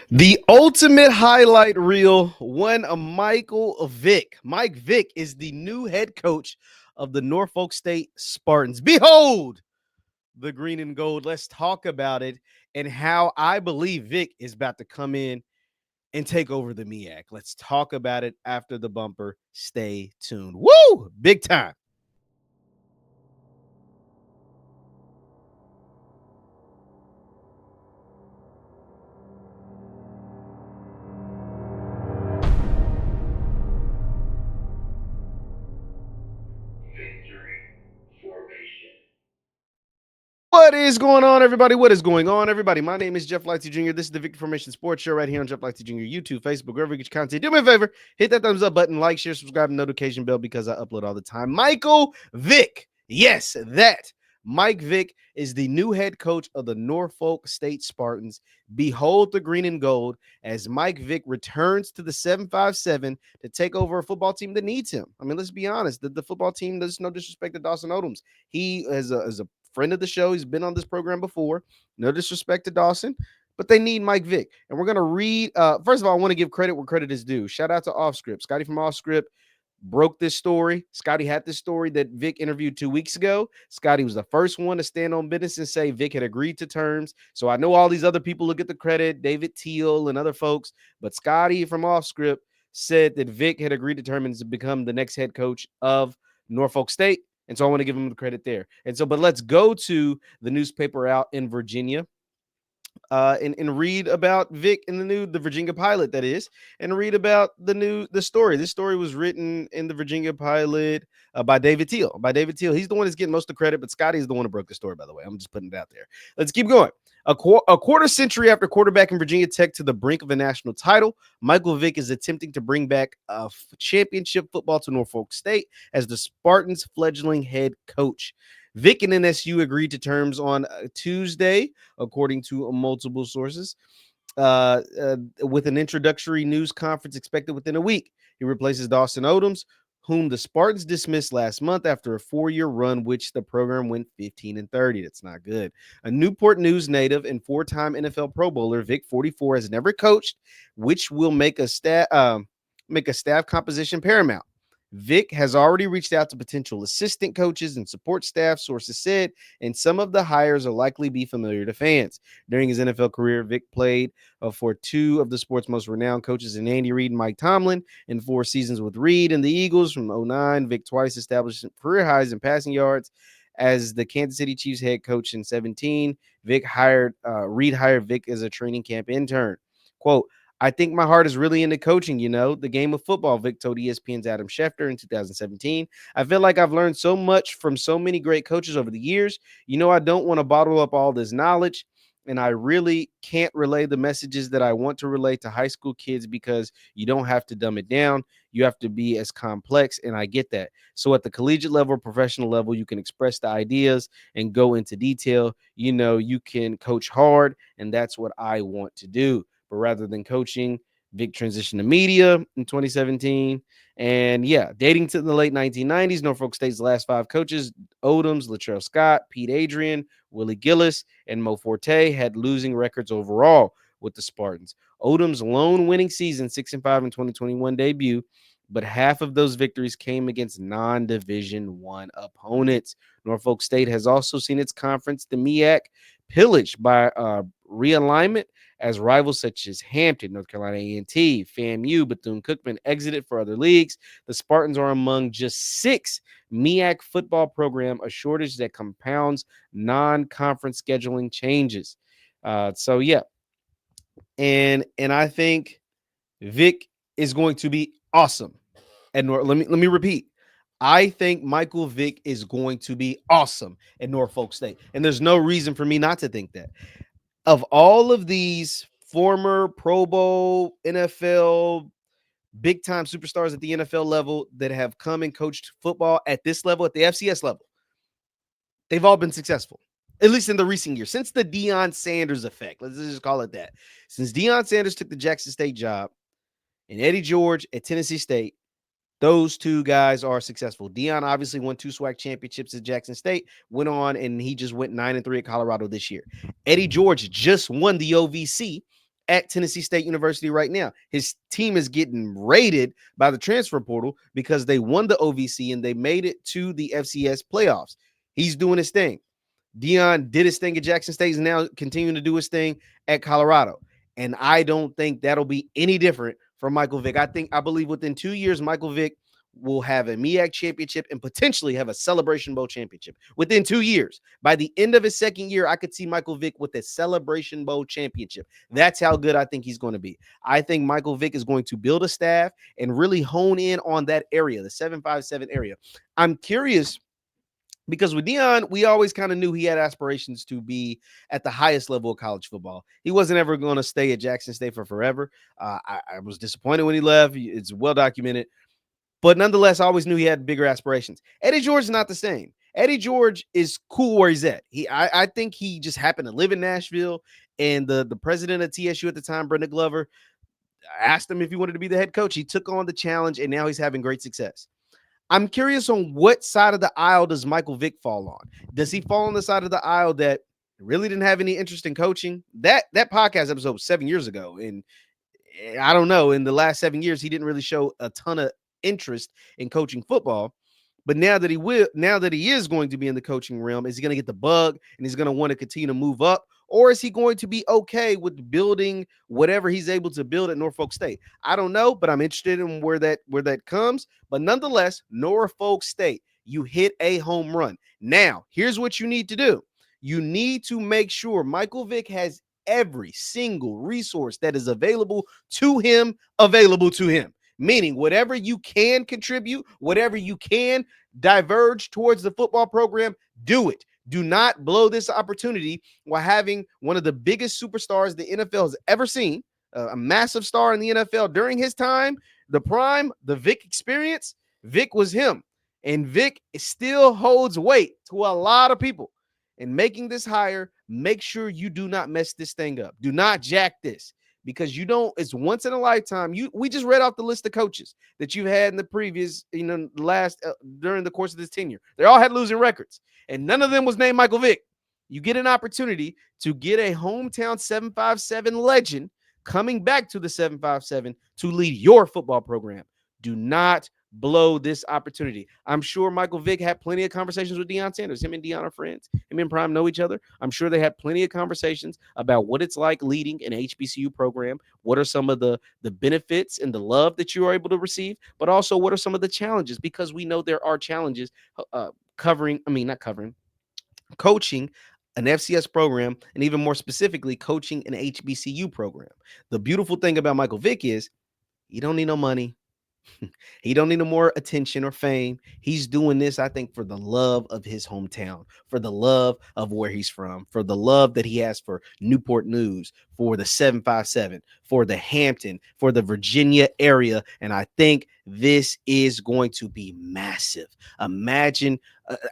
The ultimate highlight reel, one of Michael Vick. Mike Vick is the new head coach of the Norfolk State Spartans. Behold the green and gold. Let's talk about it and how I believe Vick is about to come in and take over the MEAC. Let's talk about it after the bumper. Stay tuned. Woo! Big time. What is going on, everybody? What is going on, everybody? My name is JeffLightsyJr. This is the Victory Formation Sports Show right here on JeffLightsYjr. YouTube, Facebook, wherever you get your content. Do me a favor, hit that thumbs up button, like, share, subscribe, and notification bell because I upload all the time. Michael Vick. Yes, that. Mike Vick is the new head coach of the Norfolk State Spartans. Behold the green and gold as Mike Vick returns to the 757 to take over a football team that needs him. I mean, let's be honest. The football team, there's no disrespect to Dawson Odoms. He is a friend of the show. He's been on this program before. No disrespect to Dawson, but they need Mike Vick. And we're going to read. First of all, I want to give credit where credit is due. Shout out to Offscript. Scotty from Offscript broke this story. Scotty had this story that Vick interviewed 2 weeks ago. Scotty was the first one to stand on business and say Vick had agreed to terms. So I know all these other people look at the credit, David Teal and other folks, but Scotty from Offscript said that Vick had agreed to terms to become the next head coach of Norfolk State. And so I want to give him the credit there. And so, but let's go to the newspaper out in Virginia and read about Vick in the Virginia Pilot, that is, and read about the story. This story was written in the Virginia Pilot by David Teal. He's the one that's getting most of the credit, but Scotty is the one who broke the story, by the way. I'm just putting it out there. Let's keep going. A quarter century after quarterbacking Virginia Tech to the brink of a national title, Michael Vick is attempting to bring back championship football to Norfolk State as the Spartans' fledgling head coach. Vick and NSU agreed to terms on Tuesday, according to multiple sources, with an introductory news conference expected within a week. He replaces Dawson Odoms, whom the Spartans dismissed last month after a 4-year run, which the program went 15-30. That's not good. A Newport News native and 4-time NFL Pro Bowler, Vick, 44, has never coached, which will make a staff composition paramount. Vick has already reached out to potential assistant coaches and support staff, sources said, and some of the hires will likely be familiar to fans. During his NFL career, Vick played for 2 of the sport's most renowned coaches in Andy Reid and Mike Tomlin. In 4 seasons with Reid and the Eagles from 2009, Vick twice established career highs in passing yards. As the Kansas City Chiefs head coach in 2017, Reid hired Vick as a training camp intern. Quote, I think my heart is really into coaching, the game of football, Vick told ESPN's Adam Schefter in 2017. I feel like I've learned so much from so many great coaches over the years. I don't want to bottle up all this knowledge, and I really can't relay the messages that I want to relay to high school kids because you don't have to dumb it down. You have to be as complex, and I get that. So at the collegiate level, professional level, you can express the ideas and go into detail. You can coach hard, and that's what I want to do. But rather than coaching, Vick transitioned to media in 2017. And dating to the late 1990s, Norfolk State's last 5 coaches, Odoms, Latrell Scott, Pete Adrian, Willie Gillis, and Mo Forte, had losing records overall with the Spartans. Odoms' lone winning season, 6-5 in 2021 debut, but half of those victories came against non-Division I opponents. Norfolk State has also seen its conference, the MEAC, pillaged by realignment as rivals such as Hampton, North Carolina A&T, FAMU, Bethune-Cookman exited for other leagues. The Spartans are among just 6 MEAC football program, a shortage that compounds non-conference scheduling changes. And I think Vick is going to be awesome. And let me repeat. I think Michael Vick is going to be awesome at Norfolk State. And there's no reason for me not to think that. Of all of these former Pro Bowl, NFL, big time superstars at the NFL level that have come and coached football at this level, at the FCS level, they've all been successful, at least in the recent years, since the Deion Sanders effect. Let's just call it that. Since Deion Sanders took the Jackson State job and Eddie George at Tennessee State, those 2 guys are successful. Deion obviously won 2 SWAC championships at Jackson State, went on, and he just went 9-3 at Colorado this year. Eddie George just won the OVC at Tennessee State University right now. His team is getting raided by the transfer portal because they won the OVC and they made it to the FCS playoffs. He's doing his thing. Deion did his thing at Jackson State, is now continuing to do his thing at Colorado. And I don't think that'll be any different for Michael Vick. I believe within 2 years, Michael Vick will have a MEAC championship and potentially have a Celebration Bowl championship within 2 years. By the end of his second year, I could see Michael Vick with a Celebration Bowl championship. That's how good I think he's going to be. I think Michael Vick is going to build a staff and really hone in on that area, the 757 area. I'm curious because with Deion, we always kind of knew he had aspirations to be at the highest level of college football. He wasn't ever going to stay at Jackson State for forever. I was disappointed when he left. It's well documented. But nonetheless, I always knew he had bigger aspirations. Eddie George is not the same. Eddie George is cool where he's at. I think he just happened to live in Nashville, and the president of TSU at the time, Brenda Glover, asked him if he wanted to be the head coach. He took on the challenge, and now he's having great success. I'm curious on what side of the aisle does Michael Vick fall on? Does he fall on the side of the aisle that really didn't have any interest in coaching? That podcast episode was 7 years ago, and I don't know. In the last 7 years, he didn't really show a ton of interest in coaching football. But now that he is going to be in the coaching realm, is he going to get the bug and he's going to want to continue to move up? Or is he going to be okay with building whatever he's able to build at Norfolk State? I don't know, but I'm interested in where that comes. But nonetheless, Norfolk State, you hit a home run. Now, here's what you need to do. You need to make sure Michael Vick has every single resource that is available to him. Meaning whatever you can contribute, whatever you can diverge towards the football program, do it. Do not blow this opportunity while having one of the biggest superstars the NFL has ever seen, a massive star in the NFL during his time, the prime, the Vick experience. Vick was him. And Vick still holds weight to a lot of people. In making this hire, make sure you do not mess this thing up. Do not jack this. Because it's once in a lifetime. We just read off the list of coaches that you've had in the previous, during the course of this tenure. They all had losing records, and none of them was named Michael Vick. You get an opportunity to get a hometown 757 legend coming back to the 757 to lead your football program. Do not blow this opportunity. I'm sure Michael Vick had plenty of conversations with Deion Sanders. Him and Deion are friends. Him and Prime know each other. I'm sure they had plenty of conversations about what it's like leading an HBCU program. What are some of the benefits and the love that you are able to receive, but also what are some of the challenges? Because we know there are challenges coaching an FCS program, and even more specifically, coaching an HBCU program. The beautiful thing about Michael Vick is you don't need no money. He don't need no more attention or fame. He's doing this, I think, for the love of his hometown, for the love of where he's from, for the love that he has for Newport News, for the 757, for the Hampton, for the Virginia area. And I think this is going to be massive. Imagine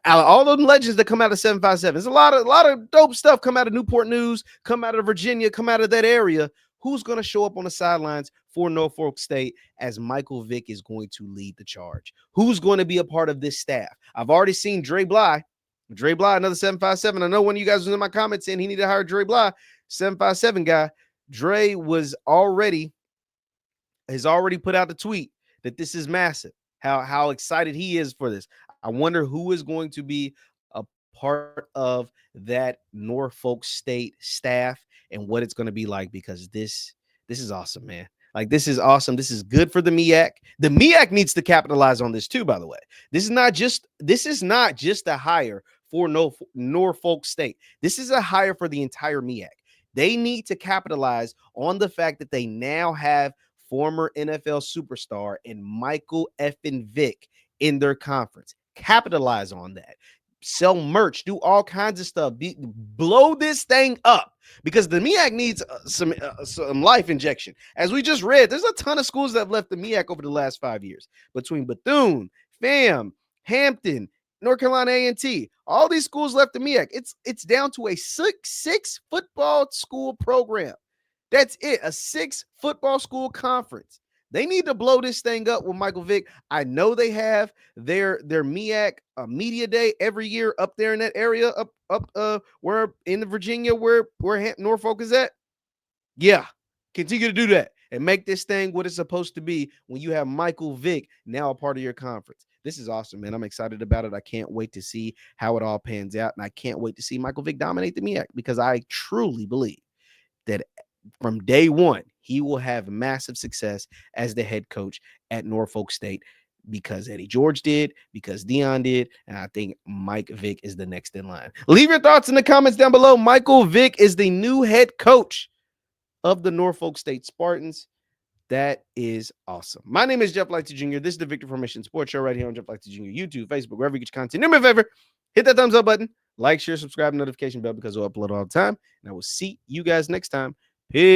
all those legends that come out of 757. There's a lot of dope stuff come out of Newport News, come out of Virginia, come out of that area. Who's going to show up on the sidelines for Norfolk State as Michael Vick is going to lead the charge? Who's going to be a part of this staff? I've already seen Dre Bly, another 757. I know one of you guys was in my comments saying he needed to hire Dre Bly, 757 guy. Dre has already put out the tweet that this is massive, how excited he is for this. I wonder who is going to be a part of that Norfolk State staff and what it's going to be like, because this is awesome, man. Like, this is awesome. This is good for the MEAC. The MEAC needs to capitalize on this too, by the way. This is not just a hire for Norfolk State. This is a hire for the entire MEAC. They need to capitalize on the fact that they now have former NFL superstar and Michael effing Vick in their conference. Capitalize on that. Sell merch, do all kinds of stuff, blow this thing up, because the MEAC needs some life injection. As we just read, there's a ton of schools that have left the MEAC over the last 5 years, between Bethune, FAM, Hampton, North Carolina A&T. All these schools left the MEAC. It's down to a six football school program. That's it, a 6 football school conference. They need to blow this thing up with Michael Vick. I know they have their MEAC media day every year up there in that area, up where in the Virginia where Norfolk is at. Yeah, Continue to do that and make this thing what it's supposed to be when you have Michael Vick now a part of your conference. This is awesome, man. I'm excited about it. I can't wait to see how it all pans out. And I can't wait to see Michael Vick dominate the MEAC because I truly believe that from day one, he will have massive success as the head coach at Norfolk State because Eddie George did, because Dion did, and I think Mike Vick is the next in line. Leave your thoughts in the comments down below. Michael Vick is the new head coach of the Norfolk State Spartans. That is awesome. My name is Jeff Lightsy Jr. This is the Victor Formation Sports Show right here on Jeff Lightsy Jr. YouTube, Facebook, wherever you get your content. Do me a favor, hit that thumbs up button, like, share, subscribe, notification bell because we'll upload all the time. And I will see you guys next time. Peace.